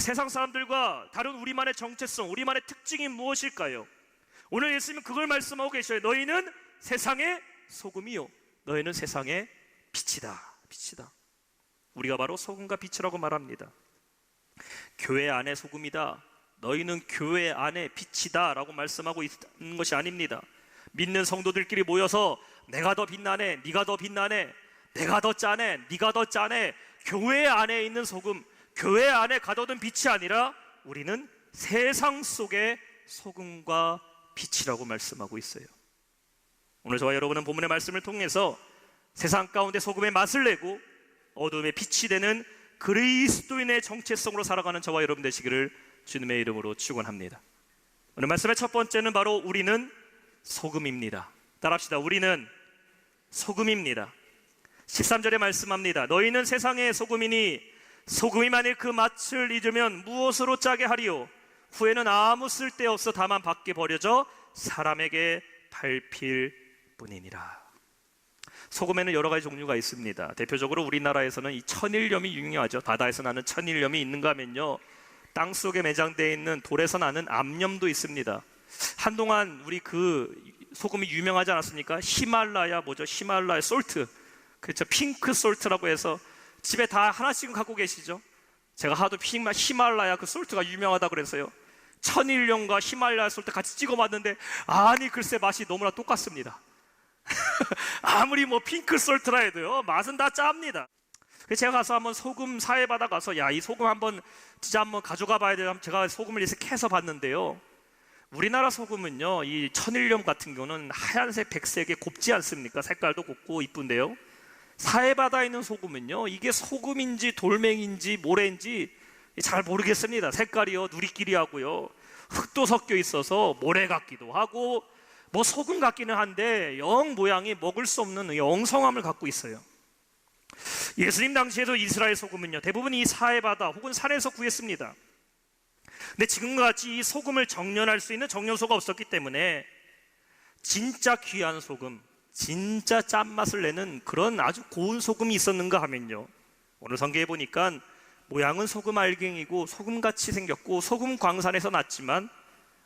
세상 사람들과 다른 우리만의 정체성, 우리만의 특징이 무엇일까요? 오늘 예수님은 그걸 말씀하고 계셔요. 너희는 세상의 소금이요, 너희는 세상의 빛이다. 빛이다. 우리가 바로 소금과 빛이라고 말합니다. 교회 안에 소금이다, 너희는 교회 안에 빛이다 라고 말씀하고 있는 것이 아닙니다. 믿는 성도들끼리 모여서 내가 더 빛나네, 네가 더 빛나네, 내가 더 짜네, 네가 더 짜네, 교회 안에 있는 소금, 교회 안에 가둬둔 빛이 아니라 우리는 세상 속의 소금과 빛이라고 말씀하고 있어요. 오늘 저와 여러분은 본문의 말씀을 통해서 세상 가운데 소금의 맛을 내고 어둠의 빛이 되는 그리스도인의 정체성으로 살아가는 저와 여러분 되시기를 주님의 이름으로 축원합니다. 오늘 말씀의 첫 번째는 바로 우리는 소금입니다. 따라합시다. 우리는 소금입니다. 13절에 말씀합니다. 너희는 세상의 소금이니 소금이 만일 그 맛을 잊으면 무엇으로 짜게 하리요? 후에는 아무 쓸데없어 다만 밖에 버려져 사람에게 밟힐 뿐이니라. 소금에는 여러 가지 종류가 있습니다. 대표적으로 우리나라에서는 이 천일염이 유명하죠. 바다에서 나는 천일염이 있는가 하면요, 땅속에 매장되어 있는 돌에서 나는 암염도 있습니다. 한동안 우리 그 소금이 유명하지 않았습니까? 히말라야 히말라야 솔트, 그렇죠, 핑크 솔트라고 해서 집에 다 하나씩은 갖고 계시죠? 제가 하도 히말라야 그 솔트가 유명하다 그래서요, 천일염과 히말라야 솔트 같이 찍어봤는데 아니 글쎄 맛이 너무나 똑같습니다. 아무리 핑크 솔트라 해도요, 맛은 다 짭니다. 그래서 제가 가서 한번 소금 사회바다 가서 이 소금 한번 진짜 한번 가져가 봐야 돼요. 제가 소금을 이렇게 캐서 봤는데요, 우리나라 소금은요, 이 천일염 같은 경우는 하얀색 백색에 곱지 않습니까? 색깔도 곱고 이쁜데요, 사해바다에 있는 소금은요, 이게 소금인지 돌멩인지 모래인지 잘 모르겠습니다. 색깔이요 누리끼리하고요, 흙도 섞여 있어서 모래 같기도 하고 소금 같기는 한데 영 모양이 먹을 수 없는 엉성함을 갖고 있어요. 예수님 당시에도 이스라엘 소금은요, 대부분 이 사해바다 혹은 산에서 구했습니다. 근데 지금과 같이 이 소금을 정련할 수 있는 정련소가 없었기 때문에 진짜 귀한 소금, 진짜 짠맛을 내는 그런 아주 고운 소금이 있었는가 하면요, 오늘 성경에 보니까 모양은 소금 알갱이고 소금같이 생겼고 소금 광산에서 났지만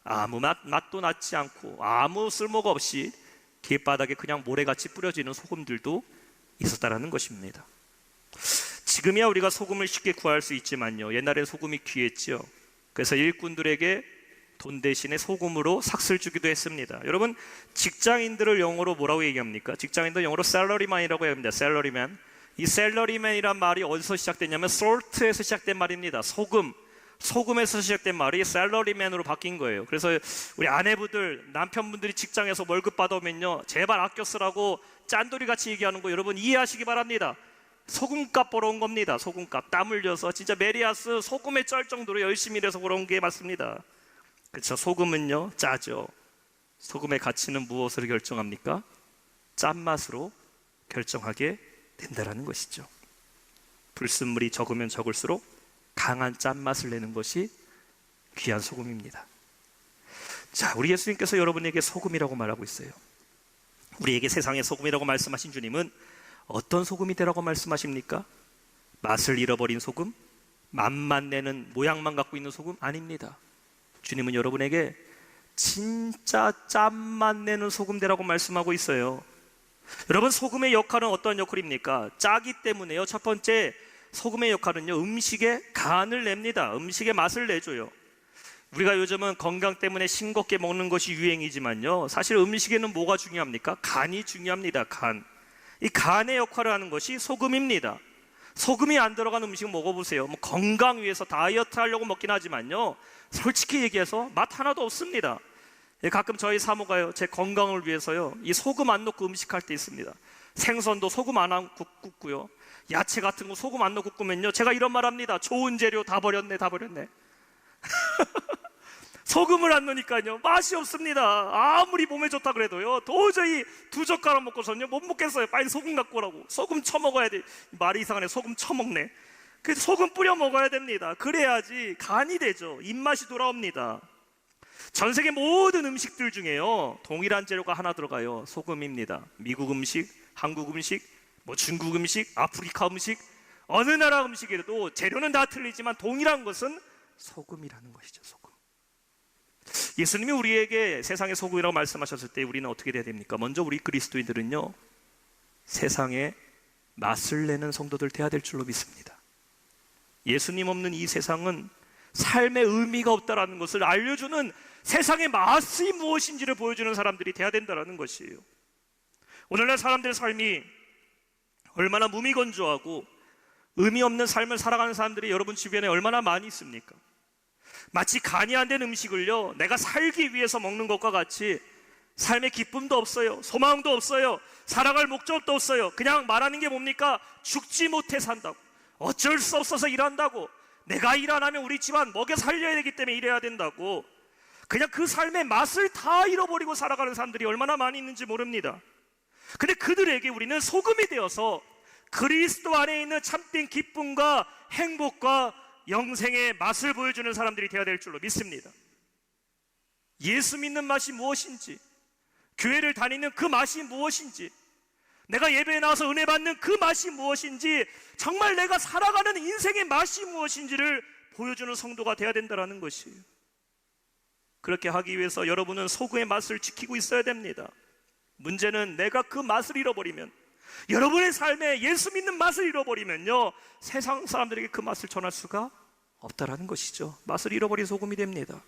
아무 맛도 나지 않고 아무 쓸모가 없이 길바닥에 그냥 모래같이 뿌려지는 소금들도 있었다라는 것입니다. 지금이야 우리가 소금을 쉽게 구할 수 있지만요, 옛날에 소금이 귀했죠. 그래서 일꾼들에게 돈 대신에 소금으로 삭슬 주기도 했습니다. 여러분, 직장인들을 영어로 뭐라고 얘기합니까? 직장인들 영어로 샐러리맨이라고 합니다. 샐러리맨. 이 샐러리맨이란 말이 어디서 시작됐냐면 솔트에서 시작된 말입니다. 소금에서 시작된 말이 샐러리맨으로 바뀐 거예요. 그래서 우리 아내분들, 남편분들이 직장에서 월급 받아오면요, 제발 아껴 쓰라고 짠돌이 같이 얘기하는 거 여러분 이해하시기 바랍니다. 소금값 벌어온 겁니다. 소금값 땀 흘려서 진짜 메리아스 소금에 쩔 정도로 열심히 일해서 벌어온 게 맞습니다. 그렇죠. 소금은요 짜죠. 소금의 가치는 무엇으로 결정합니까? 짠맛으로 결정하게 된다라는 것이죠. 불순물이 적으면 적을수록 강한 짠맛을 내는 것이 귀한 소금입니다. 자, 우리 예수님께서 여러분에게 소금이라고 말하고 있어요. 우리에게 세상의 소금이라고 말씀하신 주님은 어떤 소금이 되라고 말씀하십니까? 맛을 잃어버린 소금? 맛만 내는 모양만 갖고 있는 소금? 아닙니다. 주님은 여러분에게 진짜 짠맛 내는 소금 되라고 말씀하고 있어요. 여러분, 소금의 역할은 어떤 역할입니까? 짜기 때문에요. 첫 번째, 소금의 역할은요, 음식에 간을 냅니다. 음식에 맛을 내줘요. 우리가 요즘은 건강 때문에 싱겁게 먹는 것이 유행이지만요, 사실 음식에는 뭐가 중요합니까? 간이 중요합니다. 간. 이 간의 역할을 하는 것이 소금입니다. 소금이 안 들어간 음식 먹어보세요. 건강 위해서 다이어트 하려고 먹긴 하지만요, 솔직히 얘기해서 맛 하나도 없습니다. 가끔 저희 사모가요, 제 건강을 위해서요, 이 소금 안 넣고 음식할 때 있습니다. 생선도 소금 안 굽고요, 야채 같은 거 소금 안 넣고 굽으면요, 제가 이런 말 합니다. 좋은 재료 다 버렸네. 소금을 안 넣으니까요 맛이 없습니다. 아무리 몸에 좋다 그래도요, 도저히 2젓가락 먹고서는요 못 먹겠어요. 빨리 소금 갖고 오라고. 소금 쳐먹어야 돼. 말이 이상하네. 소금 쳐먹네. 그래서 소금 뿌려 먹어야 됩니다. 그래야지 간이 되죠. 입맛이 돌아옵니다. 전 세계 모든 음식들 중에요, 동일한 재료가 하나 들어가요. 소금입니다. 미국 음식, 한국 음식, 중국 음식, 아프리카 음식, 어느 나라 음식에도 재료는 다 틀리지만 동일한 것은 소금이라는 것이죠. 소금. 예수님이 우리에게 세상의 소금이라고 말씀하셨을 때 우리는 어떻게 돼야 됩니까? 먼저 우리 그리스도인들은요, 세상에 맛을 내는 성도들 돼야 될 줄로 믿습니다. 예수님 없는 이 세상은 삶의 의미가 없다라는 것을 알려주는, 세상의 맛이 무엇인지를 보여주는 사람들이 돼야 된다는 것이에요. 오늘날 사람들의 삶이 얼마나 무미건조하고 의미 없는 삶을 살아가는 사람들이 여러분 주변에 얼마나 많이 있습니까? 마치 간이 안 된 음식을요, 내가 살기 위해서 먹는 것과 같이 삶의 기쁨도 없어요, 소망도 없어요, 살아갈 목적도 없어요. 그냥 말하는 게 뭡니까? 죽지 못해 산다고, 어쩔 수 없어서 일한다고, 내가 일 안 하면 우리 집안 먹여 살려야 되기 때문에 일해야 된다고, 그냥 그 삶의 맛을 다 잃어버리고 살아가는 사람들이 얼마나 많이 있는지 모릅니다. 근데 그들에게 우리는 소금이 되어서 그리스도 안에 있는 참된 기쁨과 행복과 영생의 맛을 보여주는 사람들이 되어야 될 줄로 믿습니다. 예수 믿는 맛이 무엇인지, 교회를 다니는 그 맛이 무엇인지, 내가 예배에 나와서 은혜 받는 그 맛이 무엇인지, 정말 내가 살아가는 인생의 맛이 무엇인지를 보여주는 성도가 되어야 된다는 것이에요. 그렇게 하기 위해서 여러분은 소금의 맛을 지키고 있어야 됩니다. 문제는 내가 그 맛을 잃어버리면, 여러분의 삶에 예수 믿는 맛을 잃어버리면요, 세상 사람들에게 그 맛을 전할 수가 없다라는 것이죠. 맛을 잃어버린 소금이 됩니다.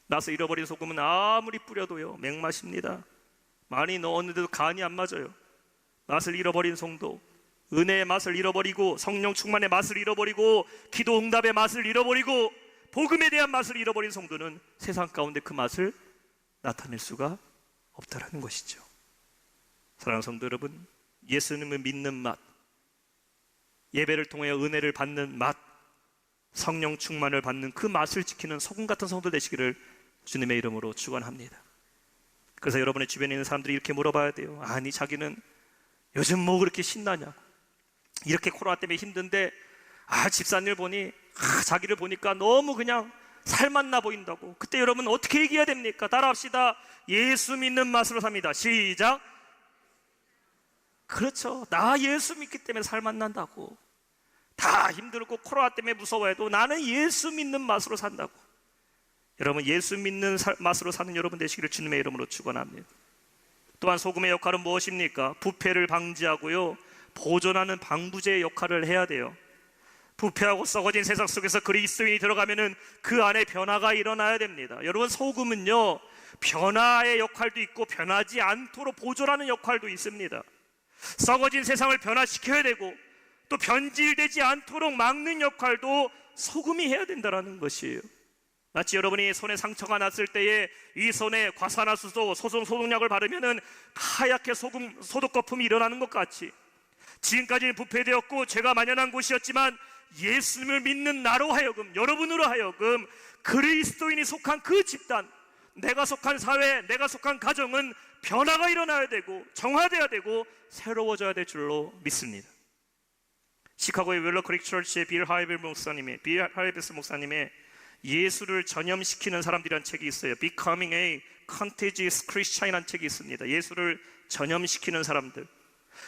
맛을 잃어버린 소금은 아무리 뿌려도요, 맹맛입니다. 많이 넣었는데도 간이 안 맞아요. 맛을 잃어버린 성도, 은혜의 맛을 잃어버리고, 성령 충만의 맛을 잃어버리고, 기도 응답의 맛을 잃어버리고, 복음에 대한 맛을 잃어버린 성도는 세상 가운데 그 맛을 나타낼 수가 없다라는 것이죠. 사랑하는 성도 여러분, 예수님을 믿는 맛, 예배를 통해 은혜를 받는 맛, 성령 충만을 받는 그 맛을 지키는 소금 같은 성도 되시기를 주님의 이름으로 축원합니다. 그래서 여러분의 주변에 있는 사람들이 이렇게 물어봐야 돼요. 아니, 자기는 요즘 뭐 그렇게 신나냐, 이렇게 코로나 때문에 힘든데 집사님을 보니 자기를 보니까 너무 그냥 살맛나 보인다고. 그때 여러분 어떻게 얘기해야 됩니까? 따라합시다. 예수 믿는 맛으로 삽니다. 시작. 그렇죠. 나 예수 믿기 때문에 살맛난다고. 다 힘들고 코로나 때문에 무서워해도 나는 예수 믿는 맛으로 산다고. 여러분, 예수 믿는 맛으로 사는 여러분 되시기를 주님의 이름으로 축원합니다. 또한 소금의 역할은 무엇입니까? 부패를 방지하고요, 보존하는 방부제의 역할을 해야 돼요. 부패하고 썩어진 세상 속에서 그리스도인이 들어가면은 그 안에 변화가 일어나야 됩니다. 여러분, 소금은요, 변화의 역할도 있고 변하지 않도록 보존하는 역할도 있습니다. 썩어진 세상을 변화시켜야 되고, 또 변질되지 않도록 막는 역할도 소금이 해야 된다는 것이에요. 마치 여러분이 손에 상처가 났을 때에 이 손에 과산화수소, 소독약을 바르면은 하얗게 소독 거품이 일어나는 것 같이, 지금까지는 부패되었고 죄가 만연한 곳이었지만 예수님을 믿는 나로 하여금, 여러분으로 하여금 그리스도인이 속한 그 집단, 내가 속한 사회, 내가 속한 가정은 변화가 일어나야 되고 정화되어야 되고 새로워져야 될 줄로 믿습니다. 시카고의 윌러 크릭 처치의 빌 하이베스 목사님의 예수를 전염시키는 사람들이라는 책이 있어요. Becoming a Contagious Christian이라는 책이 있습니다. 예수를 전염시키는 사람들.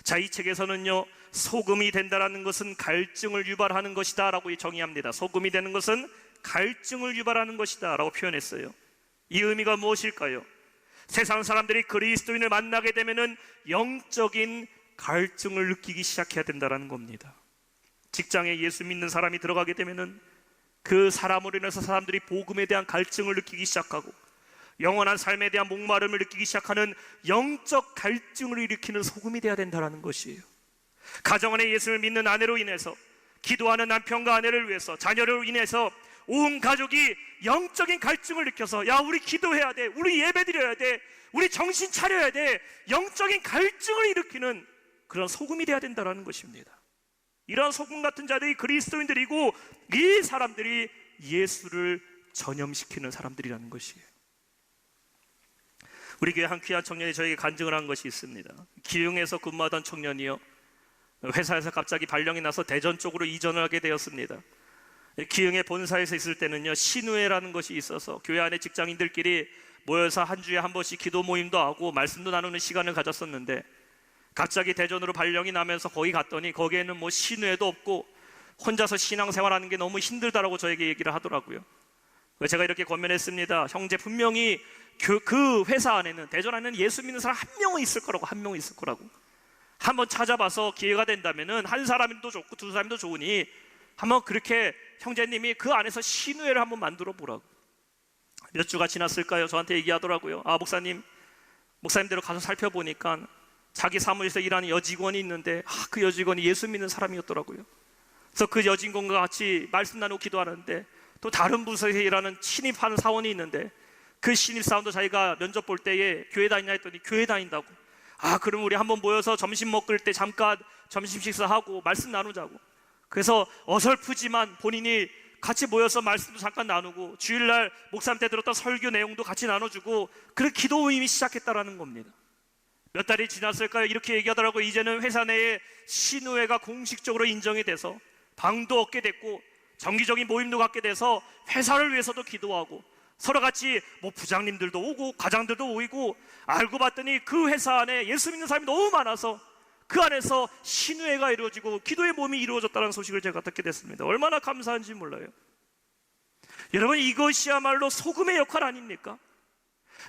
자, 이 책에서는요, 소금이 된다라는 것은 갈증을 유발하는 것이다 라고 정의합니다. 소금이 되는 것은 갈증을 유발하는 것이다 라고 표현했어요. 이 의미가 무엇일까요? 세상 사람들이 그리스도인을 만나게 되면은 영적인 갈증을 느끼기 시작해야 된다는 겁니다. 직장에 예수 믿는 사람이 들어가게 되면은 그 사람으로 인해서 사람들이 복음에 대한 갈증을 느끼기 시작하고, 영원한 삶에 대한 목마름을 느끼기 시작하는 영적 갈증을 일으키는 소금이 되어야 된다는 것이에요. 가정 안에 예수를 믿는 아내로 인해서, 기도하는 남편과 아내를 위해서, 자녀로 인해서 온 가족이 영적인 갈증을 느껴서, 야, 우리 기도해야 돼, 우리 예배드려야 돼, 우리 정신 차려야 돼, 영적인 갈증을 일으키는 그런 소금이 되어야 된다는 것입니다. 이러한 소금 같은 자들이 그리스도인들이고, 이 사람들이 예수를 전염시키는 사람들이라는 것이에요. 우리 교회 한 귀한 청년이 저에게 간증을 한 것이 있습니다. 기흥에서 근무하던 청년이요, 회사에서 갑자기 발령이 나서 대전 쪽으로 이전을 하게 되었습니다. 기흥의 본사에서 있을 때는요, 신우회라는 것이 있어서 교회 안에 직장인들끼리 모여서 한 주에 한 번씩 기도 모임도 하고 말씀도 나누는 시간을 가졌었는데, 갑자기 대전으로 발령이 나면서 거기 갔더니 거기에는 뭐 신우회도 없고 혼자서 신앙생활하는 게 너무 힘들다라고 저에게 얘기를 하더라고요. 그래서 제가 이렇게 권면했습니다. 형제, 분명히 그 회사 안에는, 대전 안에는 예수 믿는 사람 한 명은 있을 거라고. 한 명은 있을 거라고. 한번 찾아봐서 기회가 된다면은 한 사람도 좋고 두 사람도 좋으니 한번 그렇게 형제님이 그 안에서 신우회를 한번 만들어 보라고. 몇 주가 지났을까요? 저한테 얘기하더라고요. 목사님대로 가서 살펴보니까 자기 사무실에서 일하는 여직원이 있는데 그 여직원이 예수 믿는 사람이었더라고요. 그래서 그 여직원과 같이 말씀 나누고 기도하는데, 또 다른 부서에서 일하는 신입하는 사원이 있는데 그 신입사원도 자기가 면접 볼 때에 교회 다니냐 했더니 교회 다닌다고. 그럼 우리 한번 모여서 점심 먹을 때 잠깐 점심 식사하고 말씀 나누자고. 그래서 어설프지만 본인이 같이 모여서 말씀도 잠깐 나누고 주일날 목사님 때 들었던 설교 내용도 같이 나눠주고, 그런 기도 모임이 시작했다라는 겁니다. 몇 달이 지났을까요? 이렇게 얘기하더라고요. 이제는 회사 내에 신우회가 공식적으로 인정이 돼서 방도 얻게 됐고 정기적인 모임도 갖게 돼서 회사를 위해서도 기도하고, 서로 같이 부장님들도 오고 과장들도 모이고, 알고 봤더니 그 회사 안에 예수 믿는 사람이 너무 많아서 그 안에서 신우회가 이루어지고 기도의 모임이 이루어졌다는 소식을 제가 듣게 됐습니다. 얼마나 감사한지 몰라요. 여러분, 이것이야말로 소금의 역할 아닙니까?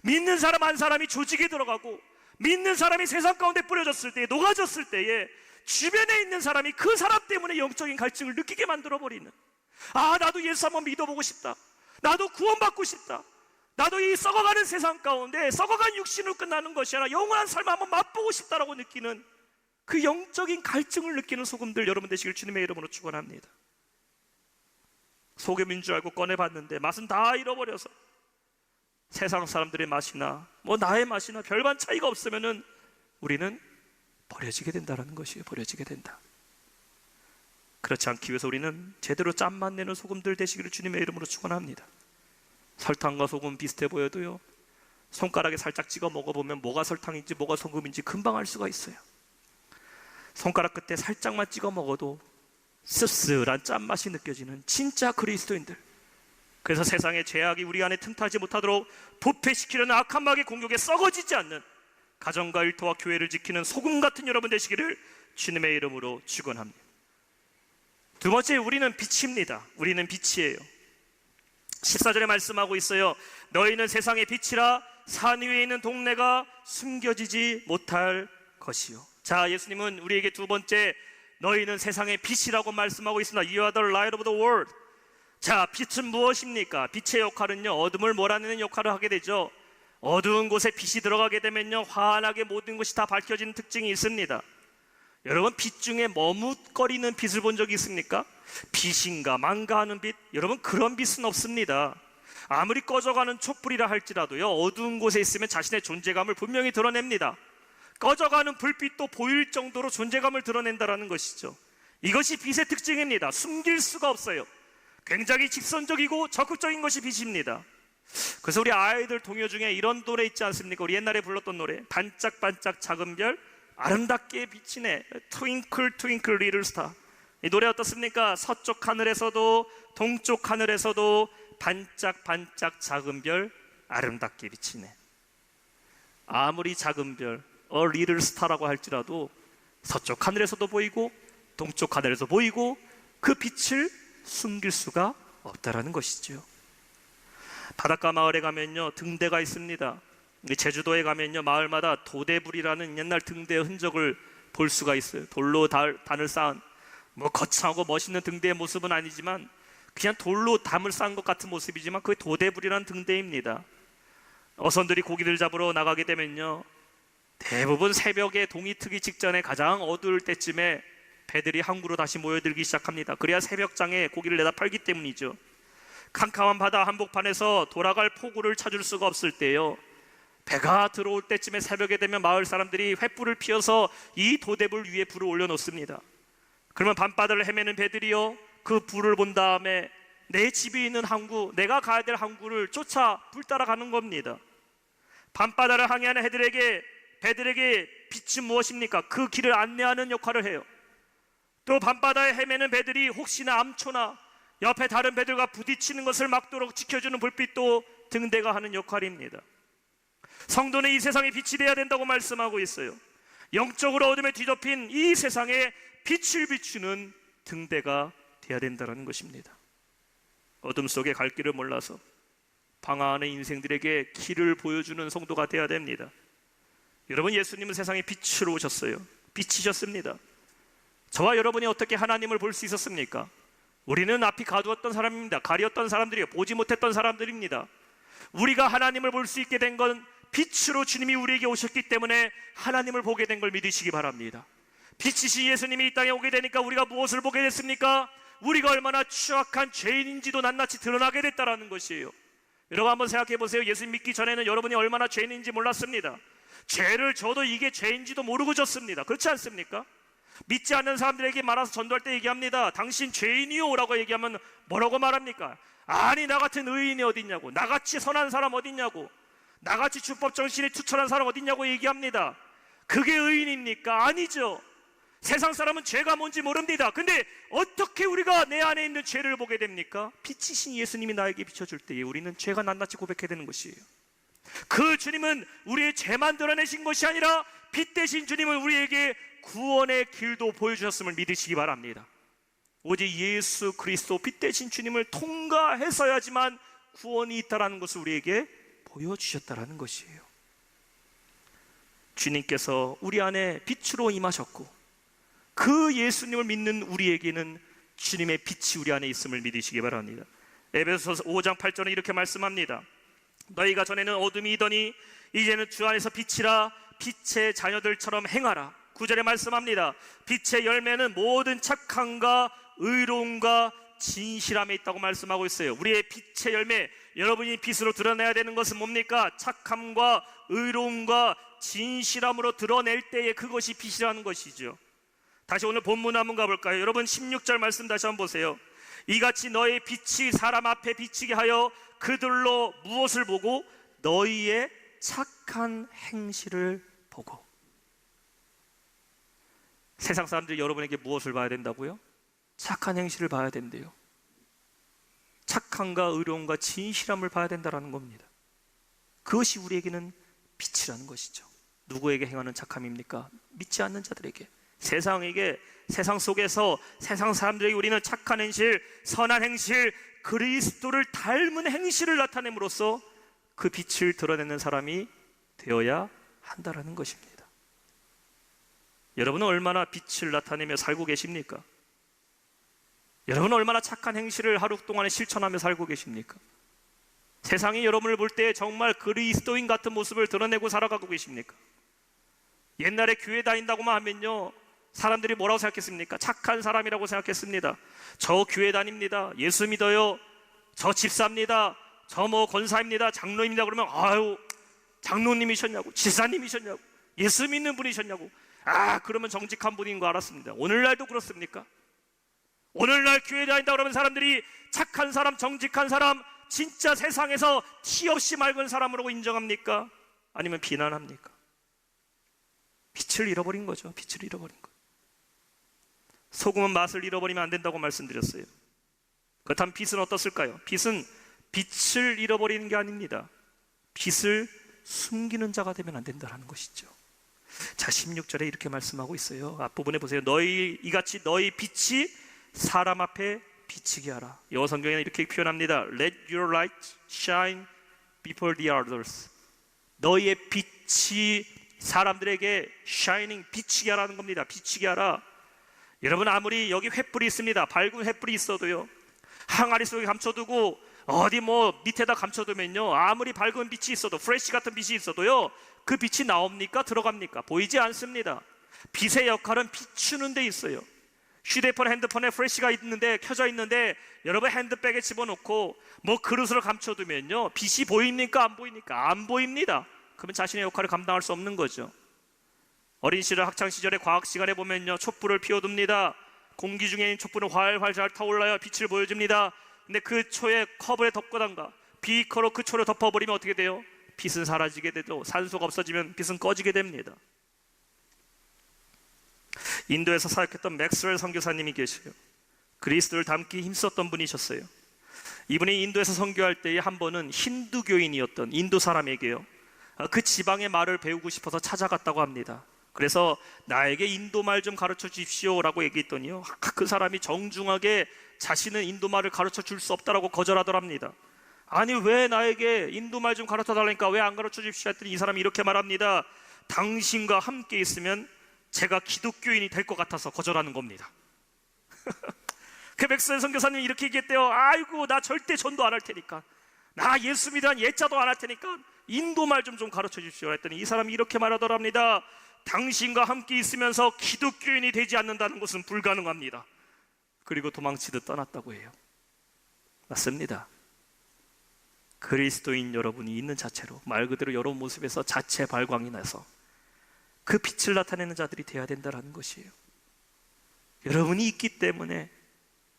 믿는 사람 한 사람이 조직에 들어가고 믿는 사람이 세상 가운데 뿌려졌을 때에, 녹아졌을 때에 주변에 있는 사람이 그 사람 때문에 영적인 갈증을 느끼게 만들어버리는, 나도 예수 한번 믿어보고 싶다, 나도 구원받고 싶다, 나도 이 썩어가는 세상 가운데 썩어간 육신으로 끝나는 것이 아니라 영원한 삶을 한번 맛보고 싶다라고 느끼는 그 영적인 갈증을 느끼는 소금들 여러분 되시길 주님의 이름으로 축원합니다. 소금인 줄 알고 꺼내봤는데 맛은 다 잃어버려서 세상 사람들의 맛이나 나의 맛이나 별반 차이가 없으면은 우리는 버려지게 된다는 것이에요. 버려지게 된다. 그렇지 않기 위해서 우리는 제대로 짠맛 내는 소금들 되시기를 주님의 이름으로 축원합니다. 설탕과 소금 비슷해 보여도요, 손가락에 살짝 찍어 먹어보면 뭐가 설탕인지 뭐가 소금인지 금방 알 수가 있어요. 손가락 끝에 살짝만 찍어 먹어도 씁쓸한 짠맛이 느껴지는 진짜 그리스도인들. 그래서 세상의 죄악이 우리 안에 틈타지 못하도록 부패시키려는 악한 마귀의 공격에 썩어지지 않는 가정과 일터와 교회를 지키는 소금 같은 여러분 되시기를 주님의 이름으로 축원합니다. 두 번째, 우리는 빛입니다. 우리는 빛이에요. 14절에 말씀하고 있어요. 너희는 세상의 빛이라 산 위에 있는 동네가 숨겨지지 못할 것이요. 자, 예수님은 우리에게 두 번째, 너희는 세상의 빛이라고 말씀하고 있습니다. You are the light of the world. 자, 빛은 무엇입니까? 빛의 역할은요, 어둠을 몰아내는 역할을 하게 되죠. 어두운 곳에 빛이 들어가게 되면요, 환하게 모든 것이 다 밝혀지는 특징이 있습니다. 여러분, 빛 중에 머뭇거리는 빛을 본 적이 있습니까? 빛인가 망가하는 빛? 여러분, 그런 빛은 없습니다. 아무리 꺼져가는 촛불이라 할지라도요, 어두운 곳에 있으면 자신의 존재감을 분명히 드러냅니다. 꺼져가는 불빛도 보일 정도로 존재감을 드러낸다는 것이죠. 이것이 빛의 특징입니다. 숨길 수가 없어요. 굉장히 직선적이고 적극적인 것이 빛입니다. 그래서 우리 아이들 동요 중에 이런 노래 있지 않습니까? 우리 옛날에 불렀던 노래, 반짝반짝 작은 별 아름답게 비치네, 트윙클 트윙클 리틀 스타. 이 노래 어떻습니까? 서쪽 하늘에서도 동쪽 하늘에서도 반짝반짝 작은 별 아름답게 비치네. 아무리 작은 별, 리틀 스타라고 할지라도 서쪽 하늘에서도 보이고 동쪽 하늘에서 보이고 그 빛을 숨길 수가 없다라는 것이죠. 바닷가 마을에 가면요, 등대가 있습니다. 제주도에 가면요, 마을마다 도대불이라는 옛날 등대의 흔적을 볼 수가 있어요. 돌로 단을 쌓은 거창하고 멋있는 등대의 모습은 아니지만 그냥 돌로 담을 쌓은 것 같은 모습이지만 그게 도대불이라는 등대입니다. 어선들이 고기를 잡으러 나가게 되면요, 대부분 새벽에 동이 트기 직전에 가장 어두울 때쯤에 배들이 항구로 다시 모여들기 시작합니다. 그래야 새벽장에 고기를 내다 팔기 때문이죠. 캄캄한 바다 한복판에서 돌아갈 포구를 찾을 수가 없을 때요, 배가 들어올 때쯤에 새벽에 되면 마을 사람들이 횃불을 피워서 이 도대불 위에 불을 올려놓습니다. 그러면 밤바다를 헤매는 배들이요, 그 불을 본 다음에 내 집에 있는 항구, 내가 가야 될 항구를 쫓아 불 따라가는 겁니다. 밤바다를 항해하는 배들에게 빛은 무엇입니까? 그 길을 안내하는 역할을 해요. 또 밤바다에 헤매는 배들이 혹시나 암초나 옆에 다른 배들과 부딪히는 것을 막도록 지켜주는 불빛도 등대가 하는 역할입니다. 성도는 이 세상에 빛이 되어야 된다고 말씀하고 있어요. 영적으로 어둠에 뒤덮인 이 세상에 빛을 비추는 등대가 돼야 된다는 것입니다. 어둠 속에 갈 길을 몰라서 방황하는 인생들에게 길을 보여주는 성도가 돼야 됩니다. 여러분, 예수님은 세상에 빛으로 오셨어요. 빛이셨습니다. 저와 여러분이 어떻게 하나님을 볼 수 있었습니까? 우리는 앞이 가두었던 사람입니다. 가리었던 사람들이요, 보지 못했던 사람들입니다. 우리가 하나님을 볼 수 있게 된 건 빛으로 주님이 우리에게 오셨기 때문에 하나님을 보게 된 걸 믿으시기 바랍니다. 빛이신 예수님이 이 땅에 오게 되니까 우리가 무엇을 보게 됐습니까? 우리가 얼마나 추악한 죄인인지도 낱낱이 드러나게 됐다는 것이에요. 여러분, 한번 생각해 보세요. 예수님 믿기 전에는 여러분이 얼마나 죄인인지 몰랐습니다. 죄를 져도 이게 죄인지도 모르고 졌습니다. 그렇지 않습니까? 믿지 않는 사람들에게 말아서 전도할 때 얘기합니다. 당신 죄인이요 라고 얘기하면 뭐라고 말합니까? 아니, 나 같은 의인이 어딨냐고, 나같이 선한 사람 어딨냐고, 나같이 주법 정신이 투철한 사람 어딨냐고 얘기합니다. 그게 의인입니까? 아니죠. 세상 사람은 죄가 뭔지 모릅니다. 근데 어떻게 우리가 내 안에 있는 죄를 보게 됩니까? 빛이신 예수님이 나에게 비춰줄 때에 우리는 죄가 낱낱이 고백해야 되는 것이에요. 그 주님은 우리의 죄만 드러내신 것이 아니라 빛 대신 주님은 우리에게 구원의 길도 보여주셨음을 믿으시기 바랍니다. 오직 예수 그리스도 빛 대신 주님을 통과해서야지만 구원이 있다는 것을 우리에게 보여주셨다는 것이에요. 주님께서 우리 안에 빛으로 임하셨고 그 예수님을 믿는 우리에게는 주님의 빛이 우리 안에 있음을 믿으시기 바랍니다. 에베소서 5장 8절에 이렇게 말씀합니다. 너희가 전에는 어둠이더니 이제는 주 안에서 빛이라, 빛의 자녀들처럼 행하라. 9절에 말씀합니다. 빛의 열매는 모든 착함과 의로움과 진실함에 있다고 말씀하고 있어요. 우리의 빛의 열매, 여러분이 빛으로 드러내야 되는 것은 뭡니까? 착함과 의로움과 진실함으로 드러낼 때에 그것이 빛이라는 것이죠. 다시 오늘 본문 한번 가볼까요? 여러분, 16절 말씀 다시 한번 보세요. 이같이 너의 빛이 사람 앞에 비치게 하여 그들로 무엇을 보고? 너희의 착한 행실을 보고. 세상 사람들이 여러분에게 무엇을 봐야 된다고요? 착한 행실을 봐야 된대요. 착함과 의로움과 진실함을 봐야 된다는 겁니다. 그것이 우리에게는 빛이라는 것이죠. 누구에게 행하는 착함입니까? 믿지 않는 자들에게, 세상에게, 세상 속에서 세상 사람들에게 우리는 착한 행실, 선한 행실, 그리스도를 닮은 행실을 나타냄으로써 그 빛을 드러내는 사람이 되어야 한다는 것입니다. 여러분은 얼마나 빛을 나타내며 살고 계십니까? 여러분은 얼마나 착한 행실을 하루 동안에 실천하며 살고 계십니까? 세상이 여러분을 볼 때 정말 그리스도인 같은 모습을 드러내고 살아가고 계십니까? 옛날에 교회 다닌다고만 하면요, 사람들이 뭐라고 생각했습니까? 착한 사람이라고 생각했습니다. 저 교회 다닙니다, 예수 믿어요, 저 집사입니다, 저 뭐 권사입니다, 장로입니다. 그러면 아유, 장로님이셨냐고, 지사님이셨냐고, 예수 믿는 분이셨냐고, 그러면 정직한 분인 거 알았습니다. 오늘날도 그렇습니까? 오늘날 교회 다닌다 그러면 사람들이 착한 사람, 정직한 사람, 진짜 세상에서 티 없이 맑은 사람으로 인정합니까? 아니면 비난합니까? 빛을 잃어버린 거죠. 빛을 잃어버린 거. 소금은 맛을 잃어버리면 안 된다고 말씀드렸어요. 그렇다면 빛은 어떻을까요? 빛은 빛을 잃어버리는 게 아닙니다. 빛을 숨기는 자가 되면 안 된다는 것이죠. 자, 16절에 이렇게 말씀하고 있어요. 앞부분에 보세요. 이같이 너희 빛이 사람 앞에 비치게 하라. 영어 성경에는 이렇게 표현합니다. Let your light shine before the others. 너희의 빛이 사람들에게 shining, 비치게 하라는 겁니다. 비치게 하라. 여러분, 아무리 여기 횃불이 있습니다. 밝은 횃불이 있어도요, 항아리 속에 감춰두고 어디 뭐 밑에다 감춰두면요, 아무리 밝은 빛이 있어도, 프레시 같은 빛이 있어도요, 그 빛이 나옵니까? 들어갑니까? 보이지 않습니다. 빛의 역할은 비추는 데 있어요. 휴대폰, 핸드폰에 프레시가 있는데, 켜져 있는데 여러분 핸드백에 집어넣고 뭐 그릇으로 감춰두면요, 빛이 보입니까? 안 보입니까? 안 보입니다. 그러면 자신의 역할을 감당할 수 없는 거죠. 어린 시절, 학창 시절에 과학 시간에 보면요, 촛불을 피워둡니다. 공기 중에 있는 촛불은 활활 잘 타올라요. 빛을 보여줍니다. 근데 그 초에 컵에 덮거든가 비커로 그 초를 덮어버리면 어떻게 돼요? 빛은 사라지게 되죠. 산소가 없어지면 빛은 꺼지게 됩니다. 인도에서 사역했던 맥스웰 선교사님이 계셔요. 그리스도를 닮기 힘썼던 분이셨어요. 이분이 인도에서 선교할 때에 한 번은 힌두교인이었던 인도 사람에게요, 그 지방의 말을 배우고 싶어서 찾아갔다고 합니다. 그래서 나에게 인도 말 좀 가르쳐 주십시오 라고 얘기했더니요, 그 사람이 정중하게 자신은 인도말을 가르쳐 줄 수 없다라고 거절하더랍니다. 아니 왜 나에게 인도말 좀 가르쳐 달라니까 왜 안 가르쳐 주십시오 했더니 이 사람이 이렇게 말합니다. 당신과 함께 있으면 제가 기독교인이 될 것 같아서 거절하는 겁니다. 그 백서의 선교사님이 이렇게 얘기했대요. 아이고 나 절대 전도 안 할 테니까, 나 예수 믿으란 예자도 안 할 테니까 인도말 좀 가르쳐 주십시오 했더니 이 사람이 이렇게 말하더랍니다. 당신과 함께 있으면서 기독교인이 되지 않는다는 것은 불가능합니다. 그리고 도망치듯 떠났다고 해요. 맞습니다. 그리스도인 여러분이 있는 자체로, 말 그대로 여러분 모습에서 자체 발광이 나서 그 빛을 나타내는 자들이 되어야 된다는 것이에요. 여러분이 있기 때문에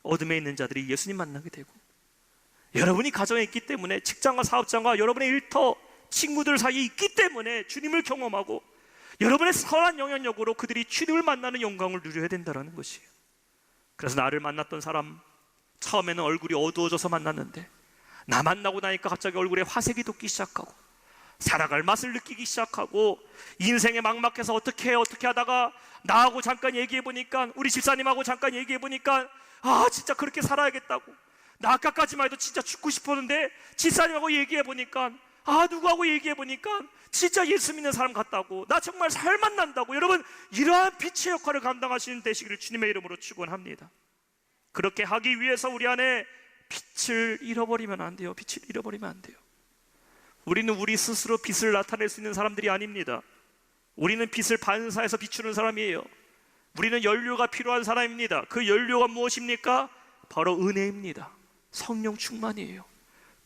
어둠에 있는 자들이 예수님 만나게 되고, 여러분이 가정에 있기 때문에 직장과 사업장과 여러분의 일터, 친구들 사이에 있기 때문에 주님을 경험하고 여러분의 선한 영향력으로 그들이 주님을 만나는 영광을 누려야 된다는 것이에요. 그래서 나를 만났던 사람, 처음에는 얼굴이 어두워져서 만났는데 나 만나고 나니까 갑자기 얼굴에 화색이 돋기 시작하고 살아갈 맛을 느끼기 시작하고, 인생에 막막해서 어떻게 하다가 나하고 잠깐 얘기해보니까, 우리 집사님하고 잠깐 얘기해보니까 아 진짜 그렇게 살아야겠다고, 나 아까까지만 해도 진짜 죽고 싶었는데 집사님하고 얘기해보니까, 아 누구하고 얘기해보니까 진짜 예수 믿는 사람 같다고, 나 정말 살만 난다고. 여러분, 이러한 빛의 역할을 감당하시는 되시기를 주님의 이름으로 축원합니다. 그렇게 하기 위해서 우리 안에 빛을 잃어버리면 안 돼요. 빛을 잃어버리면 안 돼요. 우리는 우리 스스로 빛을 나타낼 수 있는 사람들이 아닙니다. 우리는 빛을 반사해서 비추는 사람이에요. 우리는 연료가 필요한 사람입니다. 그 연료가 무엇입니까? 바로 은혜입니다. 성령 충만이에요.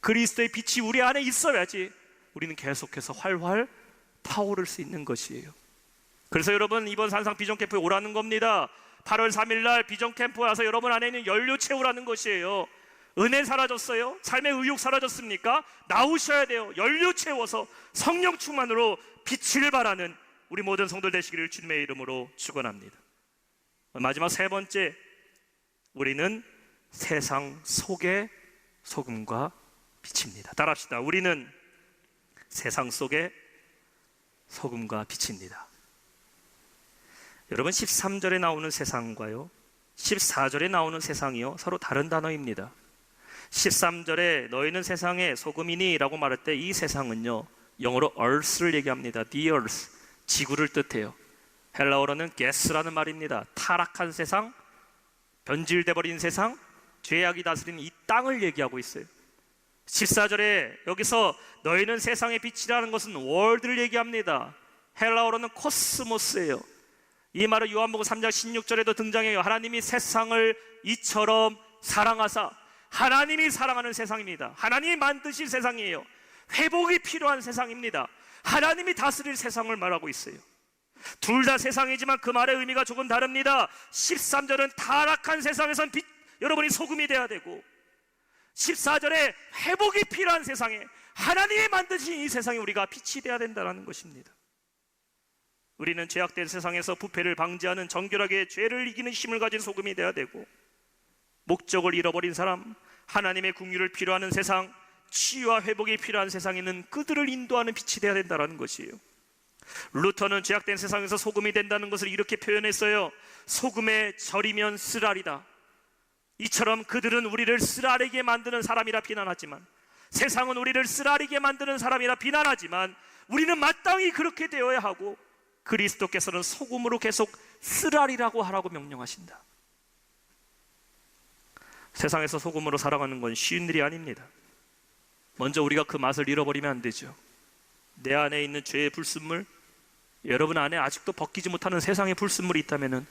그리스도의 빛이 우리 안에 있어야지 우리는 계속해서 활활 타오를 수 있는 것이에요. 그래서 여러분, 이번 산상 비전캠프에 오라는 겁니다. 8월 3일 날 비전캠프에 와서 여러분 안에 있는 연료 채우라는 것이에요. 은혜 사라졌어요? 삶의 의욕 사라졌습니까? 나오셔야 돼요. 연료 채워서 성령 충만으로 빛을 발하는 우리 모든 성도들 되시기를 주님의 이름으로 축원합니다. 마지막 세 번째, 우리는 세상 속의 소금과 빛입니다. 따라합시다. 우리는 세상 속의 소금과 빛입니다. 여러분, 13절에 나오는 세상과요 14절에 나오는 세상이요 서로 다른 단어입니다. 13절에 너희는 세상의 소금이니 라고 말할 때 이 세상은요 영어로 earth를 얘기합니다. The earth, 지구를 뜻해요. 헬라어로는 gas라는 말입니다. 타락한 세상, 변질돼버린 세상, 죄악이 다스리는 이 땅을 얘기하고 있어요. 14절에 여기서 너희는 세상의 빛이라는 것은 world를 얘기합니다. 헬라어로는 코스모스예요. 이 말은 요한복음 3장 16절에도 등장해요. 하나님이 세상을 이처럼 사랑하사, 하나님이 사랑하는 세상입니다. 하나님이 만드신 세상이에요. 회복이 필요한 세상입니다. 하나님이 다스릴 세상을 말하고 있어요. 둘 다 세상이지만 그 말의 의미가 조금 다릅니다. 13절은 타락한 세상에선 여러분이 소금이 돼야 되고, 14절에 회복이 필요한 세상에, 하나님이 만드신 이 세상에 우리가 빛이 돼야 된다는 것입니다. 우리는 죄악된 세상에서 부패를 방지하는, 정결하게 죄를 이기는 힘을 가진 소금이 돼야 되고, 목적을 잃어버린 사람, 하나님의 긍휼을 필요하는 세상, 치유와 회복이 필요한 세상에는 그들을 인도하는 빛이 돼야 된다는 것이에요. 루터는 죄악된 세상에서 소금이 된다는 것을 이렇게 표현했어요. 소금에 절이면 쓰라리다. 이처럼 그들은 우리를 쓰라리게 만드는 사람이라 비난하지만, 세상은 우리를 쓰라리게 만드는 사람이라 비난하지만, 우리는 마땅히 그렇게 되어야 하고, 그리스도께서는 소금으로 계속 쓰라리라고 하라고 명령하신다. 세상에서 소금으로 살아가는 건 쉬운 일이 아닙니다. 먼저 우리가 그 맛을 잃어버리면 안 되죠. 내 안에 있는 죄의 불순물, 여러분 안에 아직도 벗기지 못하는 세상의 불순물이 있다면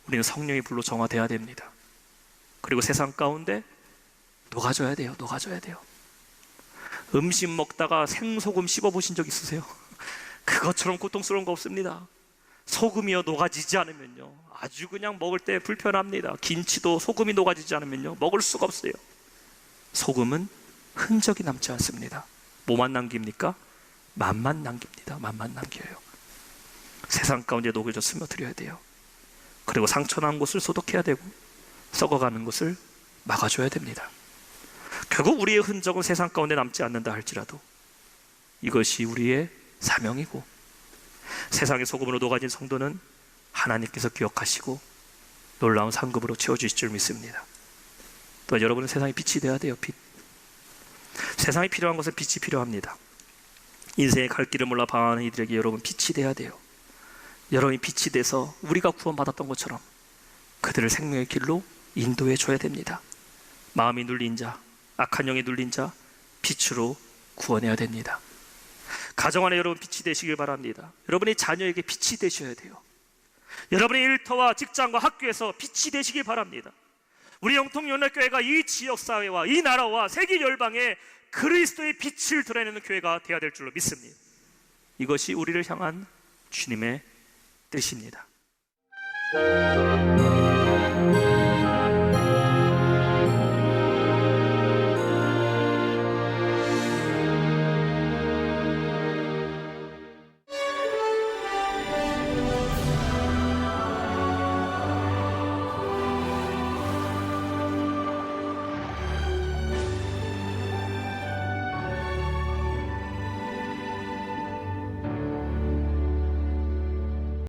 우리는 성령의 불로 정화돼야 됩니다. 그리고 세상 가운데 녹아줘야 돼요. 녹아줘야 돼요. 음식 먹다가 생소금 씹어보신 적 있으세요? 그것처럼 고통스러운 거 없습니다. 소금이요 녹아지지 않으면요 아주 그냥 먹을 때 불편합니다. 김치도 소금이 녹아지지 않으면요 먹을 수가 없어요. 소금은 흔적이 남지 않습니다. 뭐만 남깁니까? 맛만 남깁니다. 맛만 남겨요. 세상 가운데 녹여져 스며들어야 돼요. 그리고 상처난 곳을 소독해야 되고, 썩어가는 것을 막아줘야 됩니다. 결국 우리의 흔적은 세상 가운데 남지 않는다 할지라도 이것이 우리의 사명이고, 세상의 소금으로 녹아진 성도는 하나님께서 기억하시고 놀라운 상급으로 채워주실 줄 믿습니다. 또 여러분은 세상의 빛이 되어야 돼요. 빛. 세상에 필요한 것은 빛이 필요합니다. 인생의 갈 길을 몰라 방황하는 이들에게 여러분 빛이 돼야 돼요. 여러분이 빛이 돼서 우리가 구원받았던 것처럼 그들을 생명의 길로 인도해 줘야 됩니다. 마음이 눌린 자, 악한 영에 눌린 자, 빛으로 구원해야 됩니다. 가정 안에 여러분 빛이 되시길 바랍니다. 여러분의 자녀에게 빛이 되셔야 돼요. 여러분의 일터와 직장과 학교에서 빛이 되시길 바랍니다. 우리 영통연합교회가 이 지역사회와 이 나라와 세계 열방에 그리스도의 빛을 드러내는 교회가 되어야 될 줄로 믿습니다. 이것이 우리를 향한 주님의 뜻입니다.